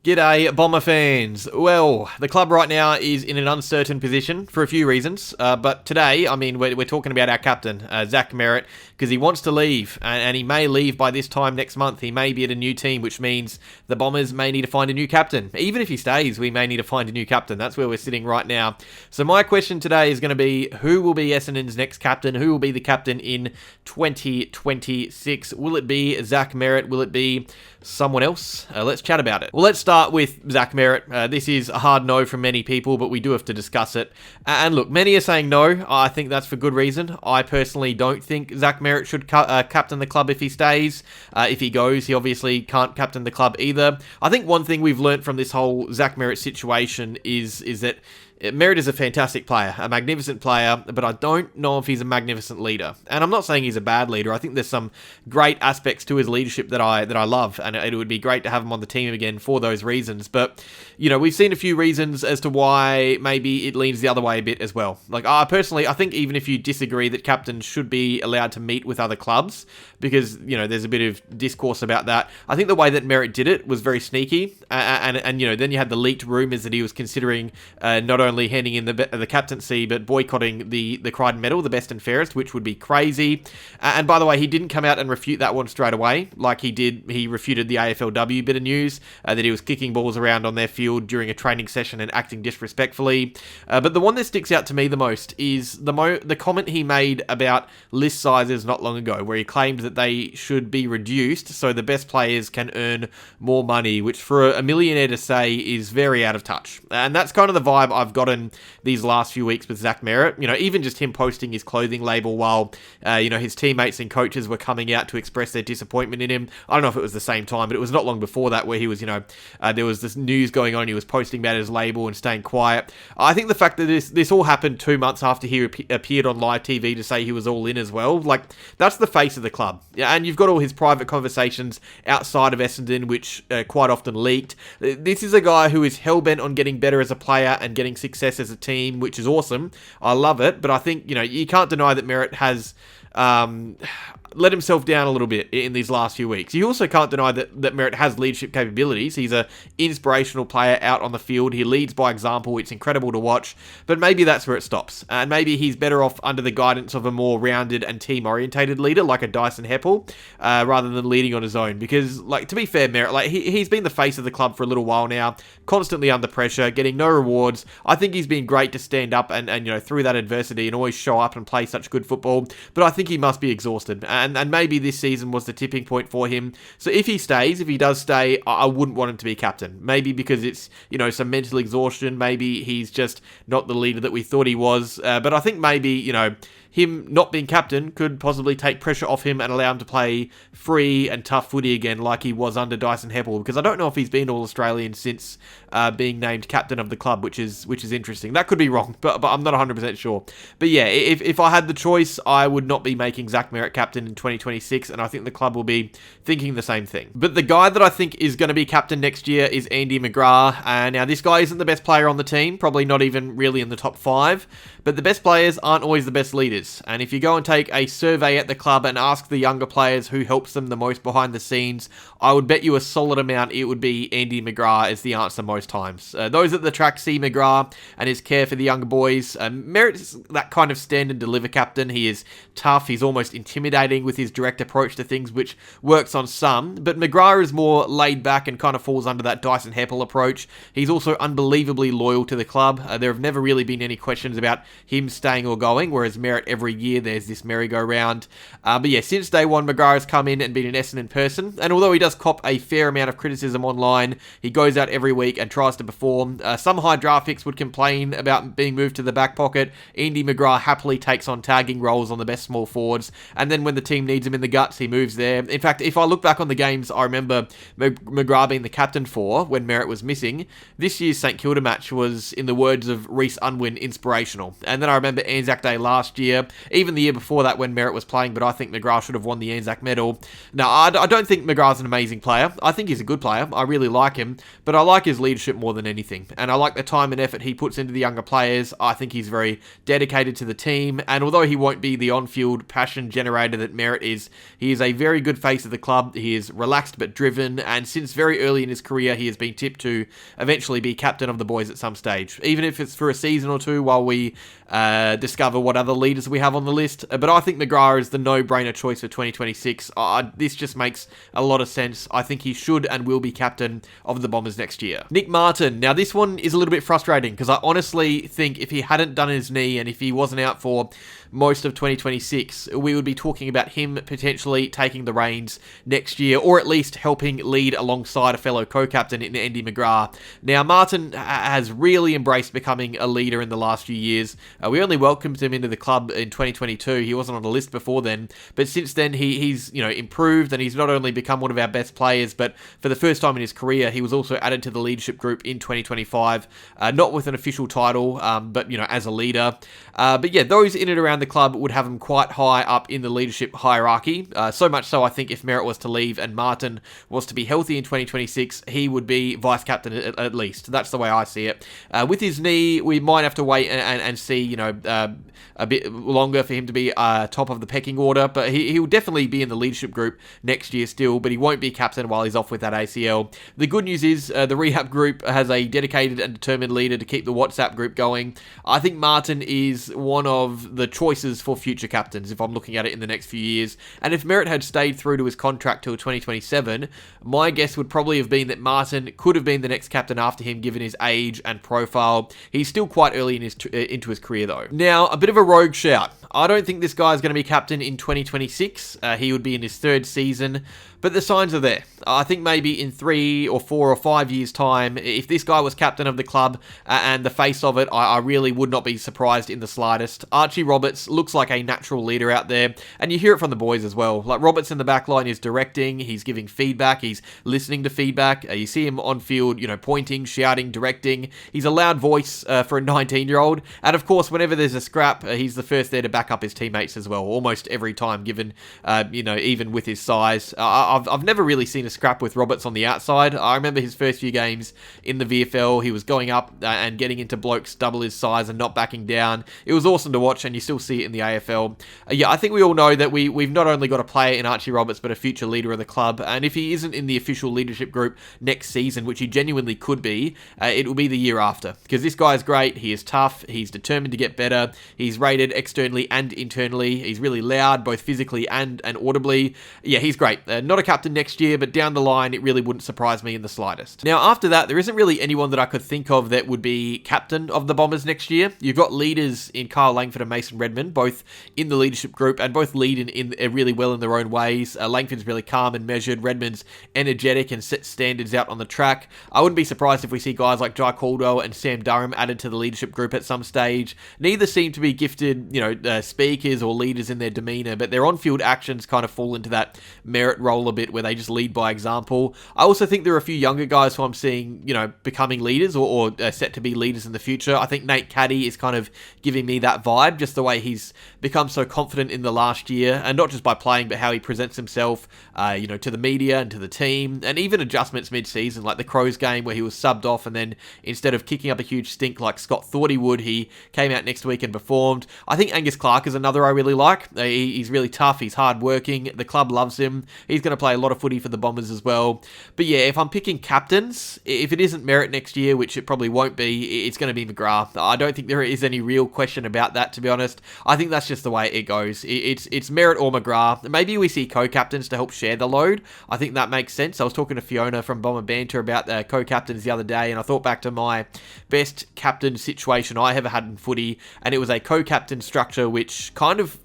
G'day, Bomber fans. Well, the club right now is in an uncertain position for a few reasons. But today, we're talking about our captain, Zach Merrett, because he wants to leave, and he may leave by this time next month. He may be at a new team, which means the Bombers may need to find a new captain. Even if he stays, we may need to find a new captain. That's where we're sitting right now. So my question today is going to be, who will be Essendon's next captain? Who will be the captain in 2026? Will it be Zach Merrett? Will it be someone else? Let's chat about it. Well, let's start with Zach Merrett. This is a hard no from many people, but we do have to discuss it. And look, many are saying no. I think that's for good reason. I personally don't think Zach Merrett should captain the club if he stays. If he goes, he obviously can't captain the club either. I think one thing we've learnt from this whole Zach Merrett situation is that Merrett is a fantastic player, a magnificent player, but I don't know if he's a magnificent leader. And I'm not saying he's a bad leader. I think there's some great aspects to his leadership that I love, and it would be great to have him on the team again for those reasons. But, you know, we've seen a few reasons as to why maybe it leans the other way a bit as well. Like, personally, I think even if you disagree that captains should be allowed to meet with other clubs, because, you know, there's a bit of discourse about that, I think the way that Merrett did it was very sneaky. And you know, then you had the leaked rumours that he was considering not only handing in the captaincy, but boycotting the Crichton Medal, the best and fairest, which would be crazy. And by the way, he didn't come out and refute that one straight away, like he did. He refuted the AFLW bit of news that he was kicking balls around on their field during a training session and acting disrespectfully. But the one that sticks out to me the most is the comment he made about list sizes not long ago, where he claimed that they should be reduced so the best players can earn more money, which for a millionaire to say is very out of touch. And that's kind of the vibe I've gotten these last few weeks with Zach Merrett. You know, even just him posting his clothing label while, you know, his teammates and coaches were coming out to express their disappointment in him. I don't know if it was the same time, but it was not long before that where he was, you know, there was this news going on. He was posting about his label and staying quiet. I think the fact that this all happened 2 months after he appeared on live TV to say he was all in as well, like, that's the face of the club. Yeah, and you've got all his private conversations outside of Essendon, which quite often leaked. This is a guy who is hell-bent on getting better as a player and getting success as a team, which is awesome. I love it, but I think, you know, you can't deny that Merrett has let himself down a little bit in these last few weeks. You also can't deny that Merrett has leadership capabilities. He's an inspirational player out on the field. He leads by example. It's incredible to watch, but maybe that's where it stops. And maybe he's better off under the guidance of a more rounded and team-orientated leader like a Dyson Heppel, rather than leading on his own. Because, like, to be fair, Merrett, like, he's been the face of the club for a little while now, constantly under pressure, getting no rewards. I think he's been great to stand up and you know, through that adversity and always show up and play such good football, but I think he must be exhausted. And maybe this season was the tipping point for him. So if he does stay, I wouldn't want him to be captain. Maybe because it's, you know, some mental exhaustion. Maybe he's just not the leader that we thought he was. But I think maybe, you know, him not being captain could possibly take pressure off him and allow him to play free and tough footy again like he was under Dyson Heppel, because I don't know if he's been All-Australian since being named captain of the club, which is interesting. That could be wrong, but I'm not 100% sure. But yeah, if I had the choice, I would not be making Zach Merrett captain in 2026, and I think the club will be thinking the same thing. But the guy that I think is going to be captain next year is Andy McGrath. Now, this guy isn't the best player on the team, probably not even really in the top 5, but the best players aren't always the best leaders. And if you go and take a survey at the club and ask the younger players who helps them the most behind the scenes, I would bet you a solid amount it would be Andy McGrath is the answer most times. Those at the track see McGrath and his care for the younger boys. Merrett's that kind of stand and deliver captain. He is tough. He's almost intimidating with his direct approach to things, which works on some. But McGrath is more laid back and kind of falls under that Dyson Heppel approach. He's also unbelievably loyal to the club. There have never really been any questions about him staying or going, whereas Merrett, every year there's this merry-go-round. But yeah, since day one, McGrath has come in and been an Essendon person, and although he does cop a fair amount of criticism online, he goes out every week and tries to perform. Some high draft picks would complain about being moved to the back pocket. Andy McGrath happily takes on tagging roles on the best small forwards, and then when the team needs him in the guts, he moves there. In fact, if I look back on the games I remember McGrath being the captain for when Merrett was missing, this year's St Kilda match was, in the words of Reece Unwin, inspirational. And then I remember Anzac Day last year, year, even the year before that when Merritt was playing, but I think McGrath should have won the Anzac Medal. Now, I don't think McGrath's an amazing player. I think he's a good player. I really like him, but I like his leadership more than anything, and I like the time and effort he puts into the younger players. I think he's very dedicated to the team, and although he won't be the on-field passion generator that Merritt is, he is a very good face of the club. He is relaxed but driven, and since very early in his career, he has been tipped to eventually be captain of the boys at some stage, even if it's for a season or two while we discover what other leaders we have on the list. But I think McGrath is the no-brainer choice for 2026. This just makes a lot of sense. I think he should and will be captain of the Bombers next year. Nick Martin. Now, this one is a little bit frustrating because I honestly think if he hadn't done his knee and if he wasn't out for most of 2026, we would be talking about him potentially taking the reins next year, or at least helping lead alongside a fellow co-captain in Andy McGrath. Now, Martin has really embraced becoming a leader in the last few years. We only welcomed him into the club in 2022. He wasn't on the list before then, but since then he's improved, and he's not only become one of our best players, but for the first time in his career, he was also added to the leadership group in 2025, not with an official title, but as a leader. But yeah, those in and around the club would have him quite high up in the leadership hierarchy. So much so, I think if Merritt was to leave and Martin was to be healthy in 2026, he would be vice captain at least. That's the way I see it. With his knee, we might have to wait and see, a bit longer for him to be top of the pecking order, but he will definitely be in the leadership group next year still, but he won't be captain while he's off with that ACL. The good news is the rehab group has a dedicated and determined leader to keep the WhatsApp group going. I think Martin is one of the choices for future captains if I'm looking at it in the next few years, and if Merritt had stayed through to his contract till 2027, my guess would probably have been that Martin could have been the next captain after him given his age and profile. He's still quite early in into his career though. Now, a bit of a rogue shout. I don't think this guy is going to be captain in 2026. He would be in his third season, but the signs are there. I think maybe in 3 or 4 or 5 years' time, if this guy was captain of the club and the face of it, I really would not be surprised in the slightest. Archie Roberts looks like a natural leader out there, and you hear it from the boys as well. Like, Roberts in the back line is directing, he's giving feedback, he's listening to feedback. You see him on field, pointing, shouting, directing. He's a loud voice for a 19-year-old, and of course, whenever there's a scrap, he's the first there to back up his teammates as well, almost every time, given, even with his size. I've never really seen a scrap with Roberts on the outside. I remember his first few games in the VFL, he was going up and getting into blokes double his size and not backing down. It was awesome to watch, and you still see it in the AFL. I think we all know that we've not only got a player in Archie Roberts, but a future leader of the club, and if he isn't in the official leadership group next season, which he genuinely could be, it will be the year after, because this guy's great, he is tough, he's determined to get better, he's rated externally and internally, he's really loud, both physically and audibly. Yeah, he's great. Not a captain next year, but down the line, it really wouldn't surprise me in the slightest. Now, after that, there isn't really anyone that I could think of that would be captain of the Bombers next year. You've got leaders in Kyle Langford and Mason Redmond, both in the leadership group and both lead in really well in their own ways. Langford's really calm and measured. Redmond's energetic and sets standards out on the track. I wouldn't be surprised if we see guys like Jai Caldwell and Sam Durham added to the leadership group at some stage. Neither seem to be gifted, speakers or leaders in their demeanour, but their on-field actions kind of fall into that Merritt role a bit where they just lead by example. I also think there are a few younger guys who I'm seeing, becoming leaders or set to be leaders in the future. I think Nate Caddy is kind of giving me that vibe, just the way he's become so confident in the last year, and not just by playing, but how he presents himself, to the media and to the team, and even adjustments mid-season, like the Crows game where he was subbed off, and then instead of kicking up a huge stink like Scott thought he would, he came out next week and performed. I think Angus Clark is another I really like. He's really tough, he's hard-working, the club loves him, he's going to play a lot of footy for the Bombers as well. But yeah, if I'm picking captains, if it isn't Merritt next year, which it probably won't be, it's going to be McGrath. I don't think there is any real question about that, to be honest. I think that's just the way it goes. It's Merritt or McGrath. Maybe we see co-captains to help share the load. I think that makes sense. I was talking to Fiona from Bomber Banter about co-captains the other day, and I thought back to my best captain situation I ever had in footy, and it was a co-captain structure which kind of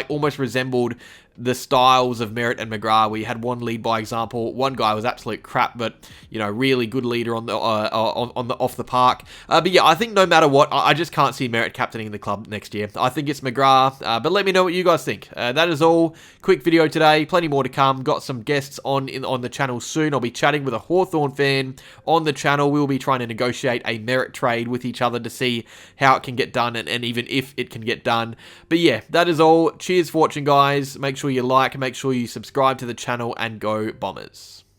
almost resembled the styles of Merritt and McGrath. We had one lead by example. One guy was absolute crap, but really good leader on the off the park. But yeah, I think no matter what, I just can't see Merritt captaining the club next year. I think it's McGrath. But let me know what you guys think. That is all. Quick video today. Plenty more to come. Got some guests on the channel soon. I'll be chatting with a Hawthorn fan on the channel. We will be trying to negotiate a Merritt trade with each other to see how it can get done and even if it can get done. But yeah, that is all. Cheers for watching, guys. Make sure you like, make sure you subscribe to the channel, and go Bombers.